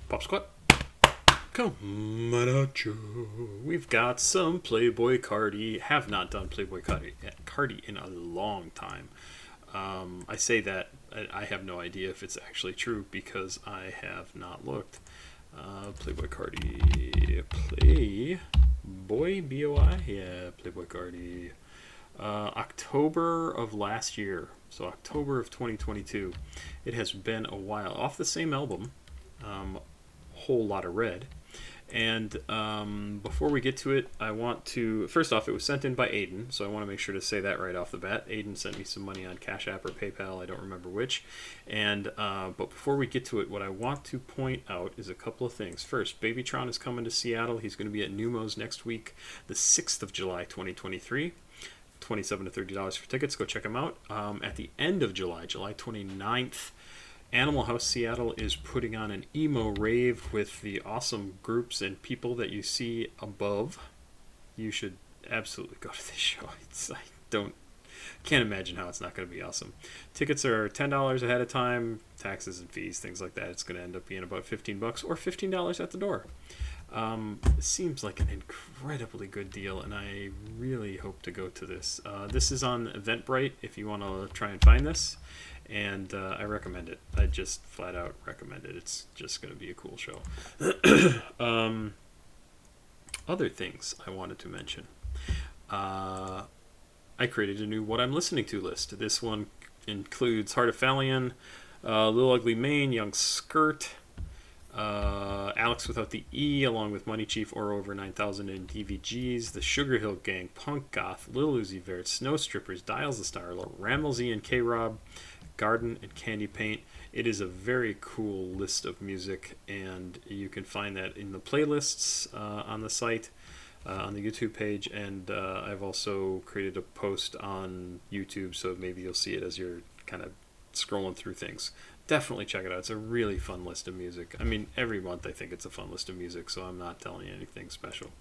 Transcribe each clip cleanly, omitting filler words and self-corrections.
Pop Squat, come at you. We've got some Playboi Carti. Have not done Playboi Carti in a long time. I say that I have no idea if it's actually true because I have not looked. Playboi Carti. Playboy BOI? Yeah, Playboi Carti. October of last year. So October of 2022. It has been a while. Off the same album. Whole lot of red. And before we get to it, I want to... First off, it was sent in by Aiden, so I want to make sure to say that right off the bat. Aiden sent me some money on CashApp or PayPal, I don't remember which. And but before we get to it, what I want to point out is a couple of things. First, Babytron is coming to Seattle. He's going to be at Numos next week, the 6th of July, 2023. $27 to $30 for tickets. Go check him out. At the end of July, July 29th, Animal House Seattle is putting on an emo rave with the awesome groups and people that you see above. You should absolutely go to this show. Can't imagine how it's not going to be awesome. Tickets are $10 ahead of time, taxes and fees, things like that. It's going to end up being about $15 or $15 at the door. It seems like an incredibly good deal, and I really hope to go to this. This is on Eventbrite if you want to try and find this. And I recommend it. I just flat out recommend it. It's just going to be a cool show. Other things I wanted to mention. I created a new What I'm Listening To list. This one includes Heart of Phalion, Lil Ugly Mane, Young Skirt, Alex Without the E, along with Money Chief, or Over 9000 and DVGs, The Sugar Hill Gang, Punk Goth, Lil Uzi Vert, Snow Strippers, Dials the Star, Ramelzy and K-Rob, Garden and Candy Paint. It is a very cool list of music, and you can find that in the playlists on the site, on the YouTube page, and I've also created a post on YouTube, so maybe you'll see it as you're kind of scrolling through things. Definitely check it out. It's a really fun list of music. I mean, every month I think it's a fun list of music, so I'm not telling you anything special.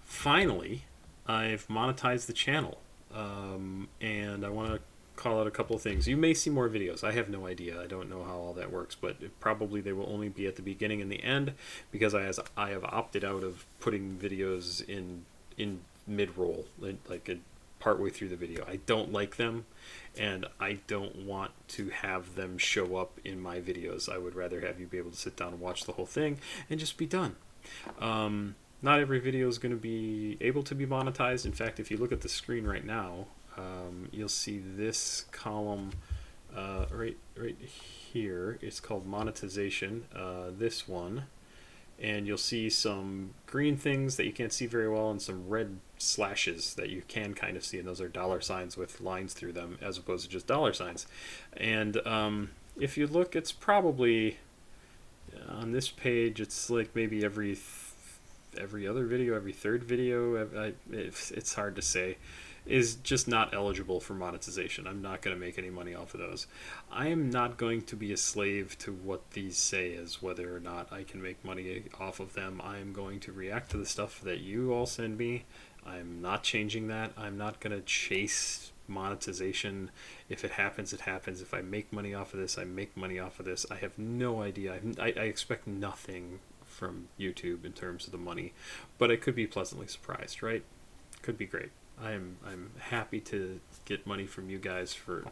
Finally, I've monetized the channel, and I want to call out a couple of things. You may see more videos. I have no idea. I don't know how all that works, but probably they will only be at the beginning and the end, because I have opted out of putting videos in mid-roll, like partway through the video. I don't like them, and I don't want to have them show up in my videos. I would rather have you be able to sit down and watch the whole thing and just be done. Not every video is going to be able to be monetized. In fact, if you look at the screen right now, you'll see this column right here. It's called monetization, this one, and you'll see some green things that you can't see very well and some red slashes that you can kind of see, and those are dollar signs with lines through them as opposed to just dollar signs. And if you look, it's probably on this page, it's like maybe every other video, every third video, it's hard to say, is just not eligible for monetization. I'm not going to make any money off of those. I am not going to be a slave to what these say as whether or not I can make money off of them. I am going to react to the stuff that you all send me. I'm not changing that. I'm not going to chase monetization. If it happens, it happens. If I make money off of this, I make money off of this. I have no idea. I expect nothing from YouTube in terms of the money, but I could be pleasantly surprised, right? Could be great. I'm happy to get money from you guys for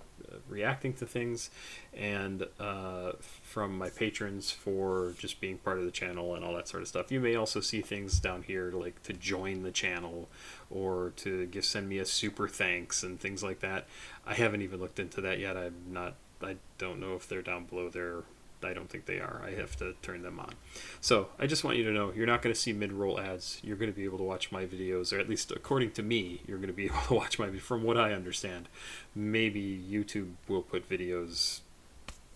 reacting to things, and from my patrons for just being part of the channel and all that sort of stuff. You may also see things down here like to join the channel or to send me a super thanks and things like that. I haven't even looked into that yet. I don't know if they're down below there. I don't think they are. I have to turn them on. So I just want you to know, you're not going to see mid-roll ads. You're going to be able to watch my videos, or at least according to me, you're going to be able to watch my videos. From what I understand, maybe YouTube will put videos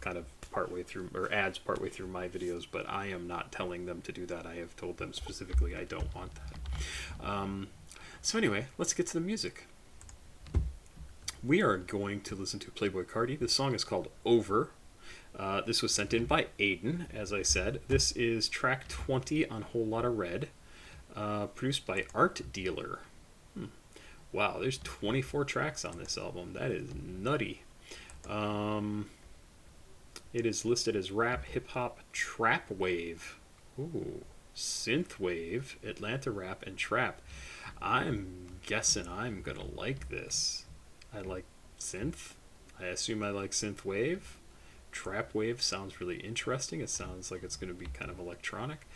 kind of partway through, or ads partway through my videos, but I am not telling them to do that. I have told them specifically I don't want that. So anyway, let's get to the music. We are going to listen to Playboi Carti. The song is called Over. This was sent in by Aiden, as I said. This is track 20 on Whole Lotta Red, produced by Art Dealer. Wow, there's 24 tracks on this album. That is nutty. It is listed as rap, hip hop, trap wave. Ooh, synth wave, Atlanta rap, and trap. I'm guessing I'm gonna like this. I like synth. I assume I like synth wave. Trap wave sounds really interesting. It sounds like it's going to be kind of electronic.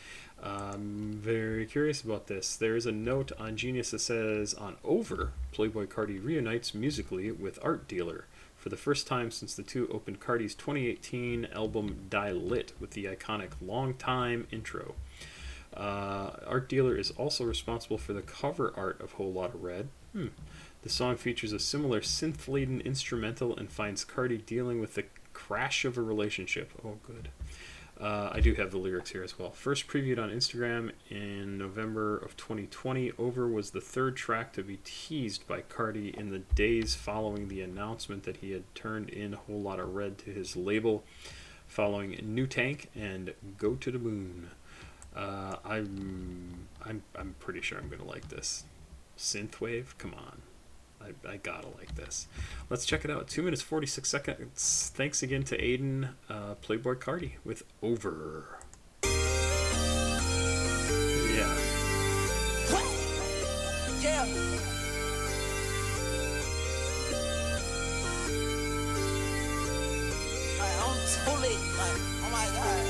I'm very curious about this. There is a note on Genius that says on Over, Playboi Carti reunites musically with Art Dealer for the first time since the two opened Carti's 2018 album Die Lit with the iconic Long Time intro. Art Dealer is also responsible for the cover art of Whole Lotta Red. The song features a similar synth-laden instrumental and finds Carti dealing with the crash of a relationship. Oh, good. I do have the lyrics here as well. First previewed on Instagram in November of 2020, Over was the third track to be teased by Carti in the days following the announcement that he had turned in Whole Lotta Red to his label, following New Tank and Go to the Moon. I'm pretty sure I'm gonna like this. Synthwave, come on. I gotta like this. Let's check it out. 2 minutes 46 seconds. Thanks again to Aiden, Playboi Carti with Over. Yeah. Yeah. I'm totally like, oh my god.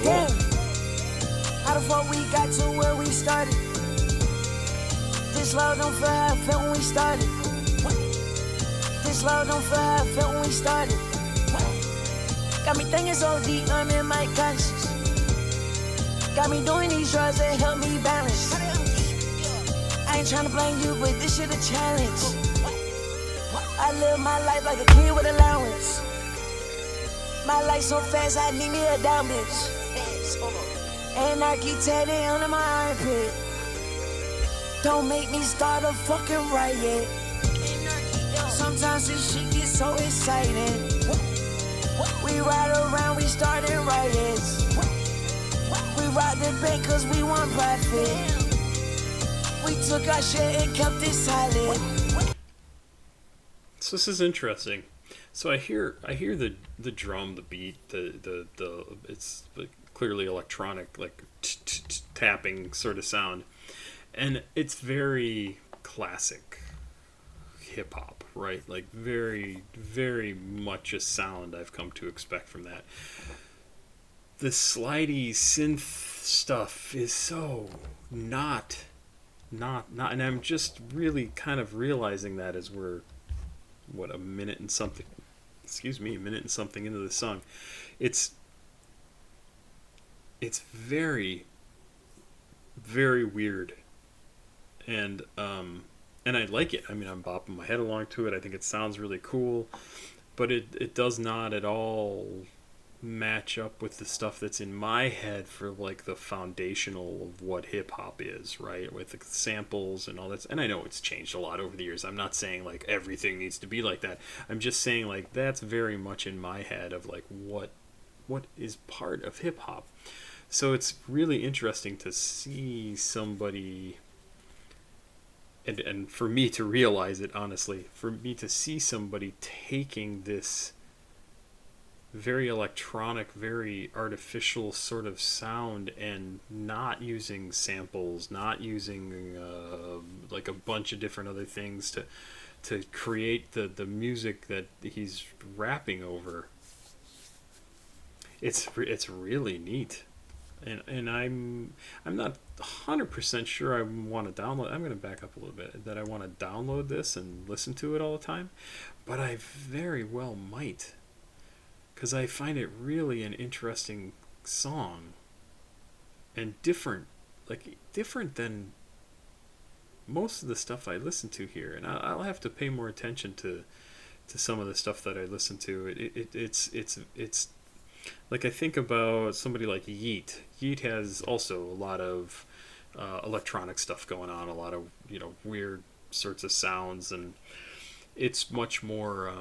Yeah. How the fuck we got to where we started? This love don't feel how I felt when we started. This love don't feel how I felt when we started. Got me thinking so deep, I'm in my conscience. Got me doing these drugs that help me balance. I ain't tryna blame you, but this shit a challenge. I live my life like a kid with allowance. My life so fast, I need me a down bitch. And I keep tatted under my armpit. Don't make me start a fucking riot. Sometimes this shit gets so exciting. We ride around, we started riots. We robbed the bank cause we want profit. We took our shit and kept it silent. So this is interesting. So I hear the drum, the beat, the it's clearly electronic, like tapping sort of sound, and it's very classic hip hop, right? Like very, very much a sound I've come to expect from that. The slidey synth stuff is so not, and I'm just really kind of realizing that as we're a minute and something into the song. It's very, very weird, and I like it. I mean, I'm bopping my head along to it. I think it sounds really cool, but it does not at all match up with the stuff that's in my head for like the foundational of what hip hop is, right? With the samples and all that. And I know it's changed a lot over the years. I'm not saying like everything needs to be like that. I'm just saying like that's very much in my head of like what is part of hip hop. So it's really interesting to see somebody, and for me to realize it, honestly, for me to see somebody taking this very electronic, very artificial sort of sound and not using samples, not using like a bunch of different other things to create the music that he's rapping over. It's really neat, and I'm not 100% sure I want to download. I'm going to back up a little bit. That I want to download this and listen to it all the time, but I very well might. Because I find it really an interesting song, and different than most of the stuff I listen to here. And I'll have to pay more attention to some of the stuff that I listen to. It's like I think about somebody like Yeet. Yeet has also a lot of electronic stuff going on, a lot of weird sorts of sounds, and it's much more.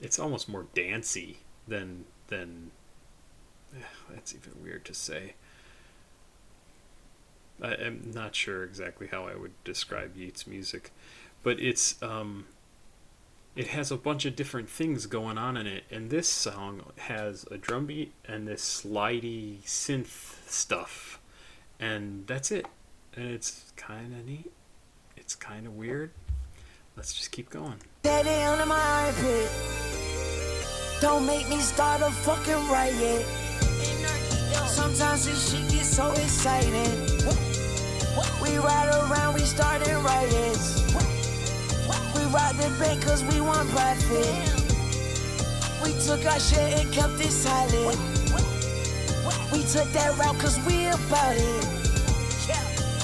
It's almost more dancey than that's even weird to say. I'm not sure exactly how I would describe Yeats' music, but it has a bunch of different things going on in it, and this song has a drum beat and this slidey synth stuff, and that's it. And it's kind of neat. It's kind of weird. Let's just keep going. Daddy under my armpit. Don't make me start a fucking riot. Sometimes this shit gets so exciting. We ride around, we started riots. We robbed the bank cause we want profit. We took our shit and kept it silent. We took that route cause we about it.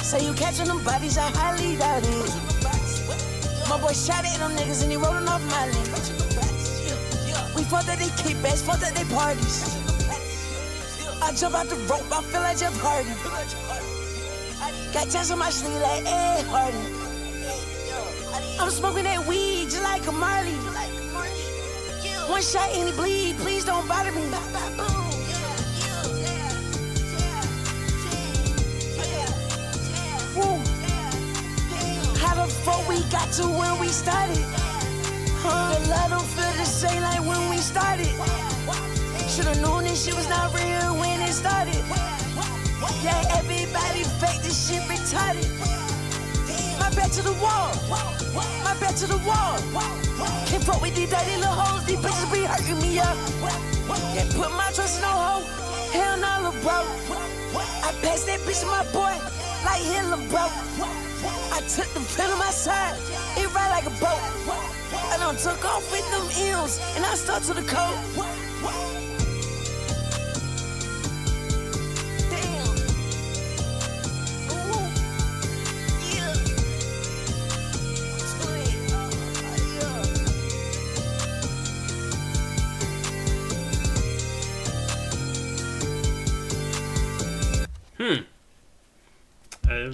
Say you catching them bodies, I highly doubt it. My boy shot at them niggas and he rolling off my lane. We fought that they kickbacks, fought that they parties. I jump out the rope, I feel like Jeff Hardy. Got jazz on my sleeve like Ed Hardy. I'm smoking that weed just like a Marley. One shot and he bleed, please don't bother me. Woo. How the fuck we got to where we started? The love don't feel the same like when we started. Should've known this shit was not real when it started. Yeah, everybody fake, this shit retarded. My back to the wall, my back to the wall. Can't fuck with these dirty little hoes, these bitches be hurting me up. Can't put my trust in no hoe, hell no, little bro. I passed that bitch to my boy, like Hitler, bro. I took the pen on my side, it ride like a boat. I done took off with them M's, and I stuck to the code.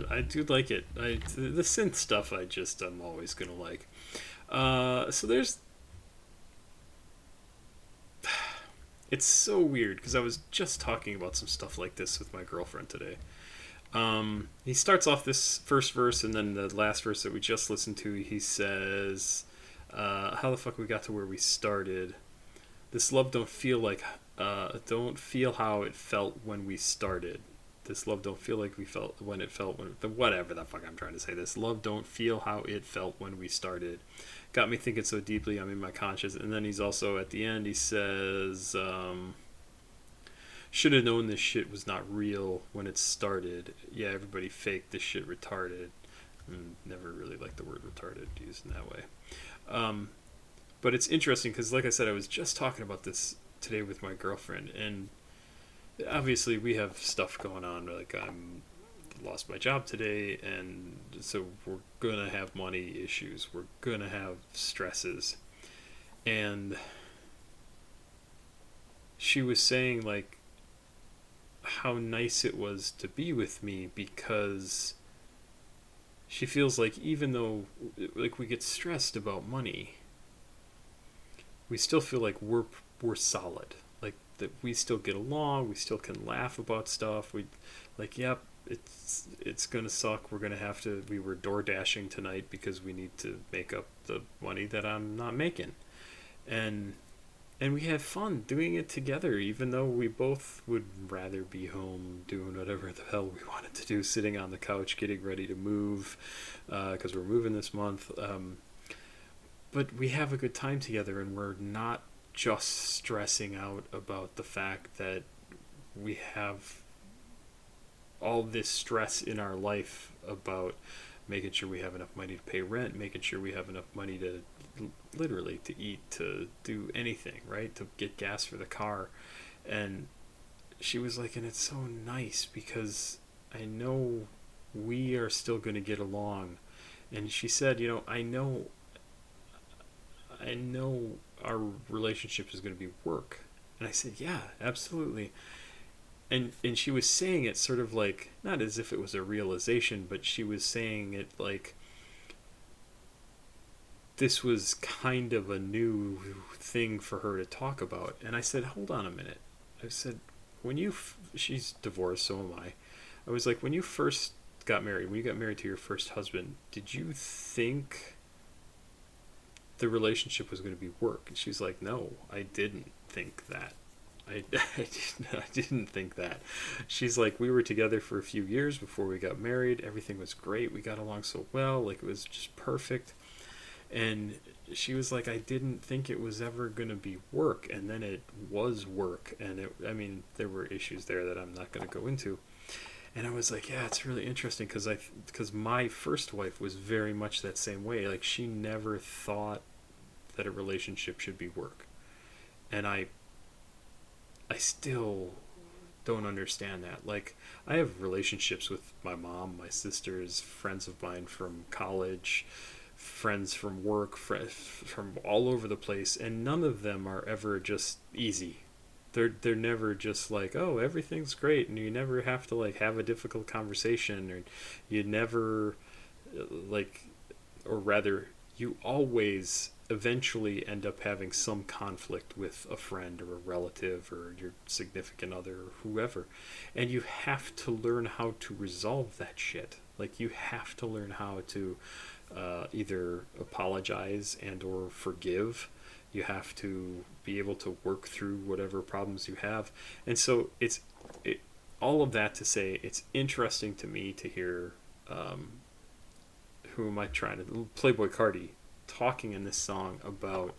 I do like it. The synth stuff I'm always gonna like. So there's... It's so weird because I was just talking about some stuff like this with my girlfriend today. He starts off this first verse, and then the last verse that we just listened to, he says, how the fuck we got to where we started. This love don't feel how it felt when we started. This love don't feel like we felt when it felt when... Whatever the fuck I'm trying to say. This love don't feel how it felt when we started. Got me thinking so deeply, I'm in my conscience. And then he's also, at the end, he says, should have known this shit was not real when it started. Yeah, everybody faked this shit retarded. Never really liked the word retarded used in that way. But it's interesting because, like I said, I was just talking about this today with my girlfriend, and obviously we have stuff going on. Like, I'm lost my job today, and so we're gonna have money issues, we're gonna have stresses. And she was saying, like, how nice it was to be with me, because she feels like even though, like, we get stressed about money, we still feel like we're solid, like that we still get along, we still can laugh about stuff. We, like, yep, it's gonna suck, we were door dashing tonight because we need to make up the money that I'm not making, and we had fun doing it together, even though we both would rather be home doing whatever the hell we wanted to do, sitting on the couch getting ready to move, because we're moving this month. But we have a good time together, and we're not just stressing out about the fact that we have all this stress in our life about making sure we have enough money to pay rent, making sure we have enough money to literally to eat, to do anything, right? To get gas for the car. And she was like, and it's so nice because I know we are still going to get along. And she said, you know, I know our relationship is going to be work. And I said, yeah, absolutely. And she was saying it sort of like, not as if it was a realization, but she was saying it like this was kind of a new thing for her to talk about. And I said, hold on a minute. I said, when you she's divorced, so am I. I was like, when you first got married, when you got married to your first husband, did you think the relationship was going to be work? And she's like, no, I didn't think that. I didn't think that. She's like, we were together for a few years before we got married. Everything was great. We got along so well. Like, it was just perfect. And she was like, I didn't think it was ever going to be work. And then it was work. And I mean, there were issues there that I'm not going to go into. And I was like, yeah, it's really interesting because my first wife was very much that same way. Like, she never thought that a relationship should be work. And I still don't understand that. Like, I have relationships with my mom, my sisters, friends of mine from college, friends from work, from all over the place, and none of them are ever just easy. They're never just like, oh, everything's great, and you never have to like have a difficult conversation, or you never like, or rather, you always eventually end up having some conflict with a friend or a relative or your significant other or whoever, and you have to learn how to resolve that shit. Like, you have to learn how to either apologize and or forgive. You have to be able to work through whatever problems you have. And so all of that to say, it's interesting to me to hear who am I trying to, Playboi Carti, talking in this song about,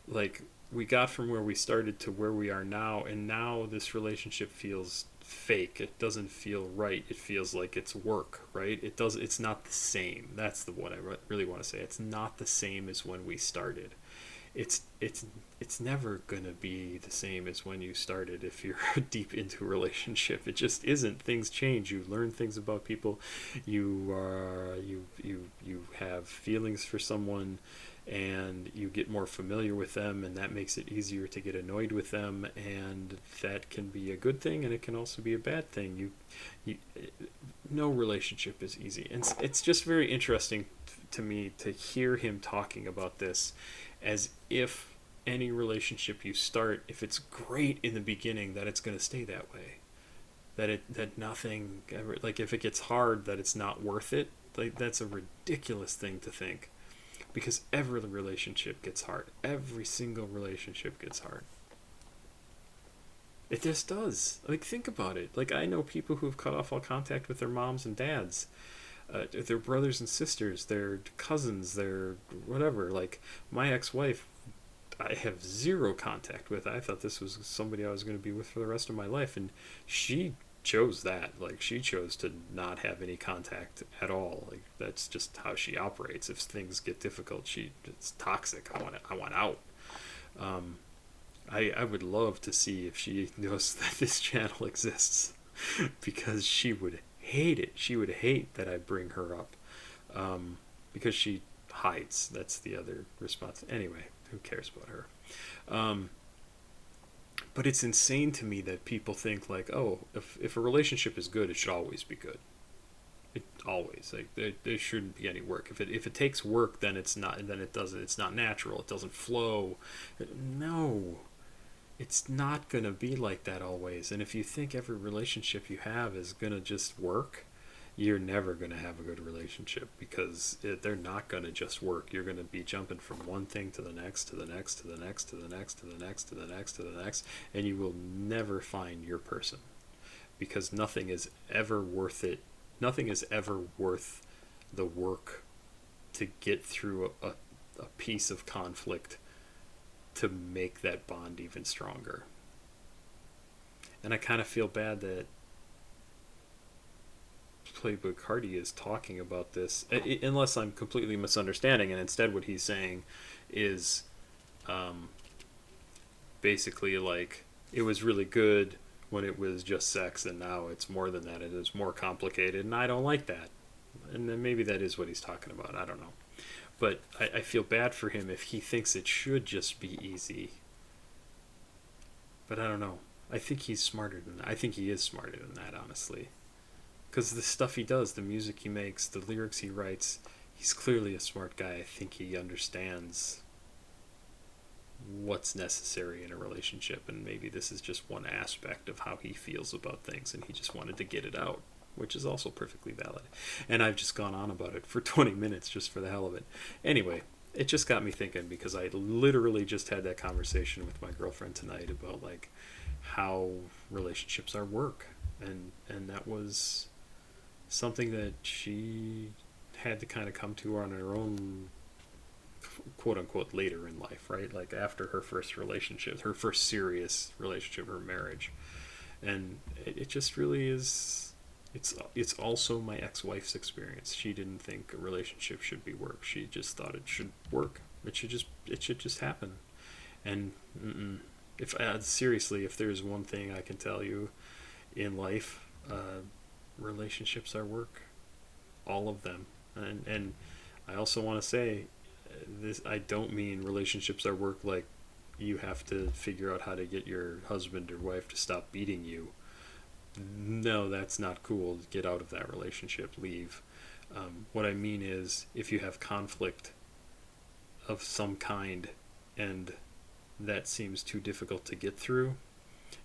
like, we got from where we started to where we are now, and now this relationship feels fake. It doesn't feel right. It feels like it's work, right? It's not the same. That's the what I really want to say. It's not the same as when we started. It's never gonna be the same as when you started if you're deep into a relationship. It just isn't. Things change. You learn things about people. You have feelings for someone, and you get more familiar with them, and that makes it easier to get annoyed with them, and that can be a good thing, and it can also be a bad thing. No relationship is easy, and it's just very interesting to me to hear him talking about this as if any relationship you start, if it's great in the beginning, that it's going to stay that way, that nothing ever, like, if it gets hard, that it's not worth it. Like, that's a ridiculous thing to think, because every relationship gets hard. Every single relationship gets hard. It just does. Like, think about it. Like, I know people who've cut off all contact with their moms and dads, their brothers and sisters, their cousins, their whatever. Like, my ex-wife, I have zero contact with. I thought this was somebody I was going to be with for the rest of my life, and she chose that. Like, she chose to not have any contact at all. Like, that's just how she operates. If things get difficult, it's toxic. I want out. I would love to see if she knows that this channel exists, because she would hate it. She would hate that I bring her up, because she hides. That's the other response. Anyway, who cares about her? But it's insane to me that people think, like, oh, if a relationship is good, it should always be good. It always, like, there shouldn't be any work. If it takes work, then it's not. Then it doesn't. It's not natural. It doesn't flow. No, it's not gonna be like that always. And if you think every relationship you have is gonna just work, you're never gonna have a good relationship, because they're not gonna just work. You're gonna be jumping from one thing to the next, to the next, to the next, to the next, to the next, to the next, to the next, and you will never find your person, because nothing is ever worth it. Nothing is ever worth the work to get through a piece of conflict to make that bond even stronger. And I kind of feel bad that Playboi Carti is talking about this, unless I'm completely misunderstanding, and instead what he's saying is basically like, it was really good when it was just sex, and now it's more than that. It is more complicated, and I don't like that. And then maybe that is what he's talking about. I don't know. But I feel bad for him if he thinks it should just be easy. But I don't know. I think he's smarter than that. I think he is smarter than that, honestly. Because the stuff he does, the music he makes, the lyrics he writes, he's clearly a smart guy. I think he understands what's necessary in a relationship, and maybe this is just one aspect of how he feels about things, and he just wanted to get it out. which is also perfectly valid. And I've just gone on about it for 20 minutes just for the hell of it. Anyway, it just got me thinking because I literally just had that conversation with my girlfriend tonight about like how relationships are work, and that was something that she had to kind of come to on her own, quote unquote, later in life, right? Like after her first relationship, her first serious relationship, her marriage. And it just really is. It's also my ex-wife's experience. She didn't think a relationship should be work. She just thought it should work. It should just happen. And if seriously, if there's one thing I can tell you in life, relationships are work, all of them. And I also want to say this. I don't mean relationships are work like you have to figure out how to get your husband or wife to stop beating you. No, that's not cool. Get out of that relationship. Leave. What I mean is, if you have conflict of some kind and that seems too difficult to get through,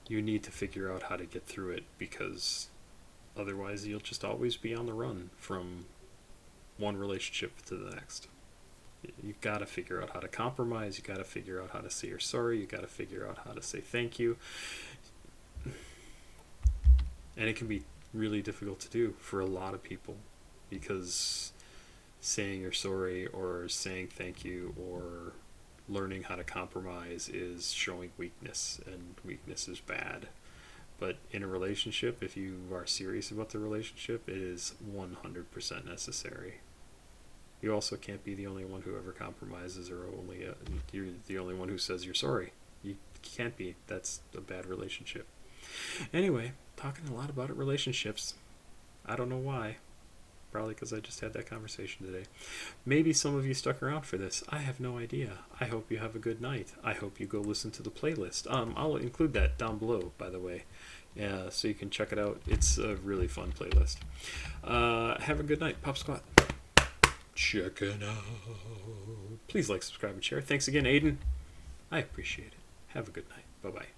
you need to figure out how to get through it, because otherwise you'll just always be on the run from one relationship to the next. You've got to figure out how to compromise. You've got to figure out how to say you're sorry. You've got to figure out how to say thank you. And it can be really difficult to do for a lot of people, because saying you're sorry or saying thank you or learning how to compromise is showing weakness, and weakness is bad. But in a relationship, if you are serious about the relationship, it is 100% necessary. You also can't be the only one who ever compromises, or you're the only one who says you're sorry. You can't be. That's a bad relationship. Anyway, talking a lot about relationships. I don't know why. Probably because I just had that conversation today. Maybe some of you stuck around for this. I have no idea. I hope you have a good night. I hope you go listen to the playlist. I'll include that down below, by the way, so you can check it out. It's a really fun playlist. Have a good night. Pop Squat. Check it out. Please like, subscribe, and share. Thanks again, Aiden. I appreciate it. Have a good night. Bye-bye.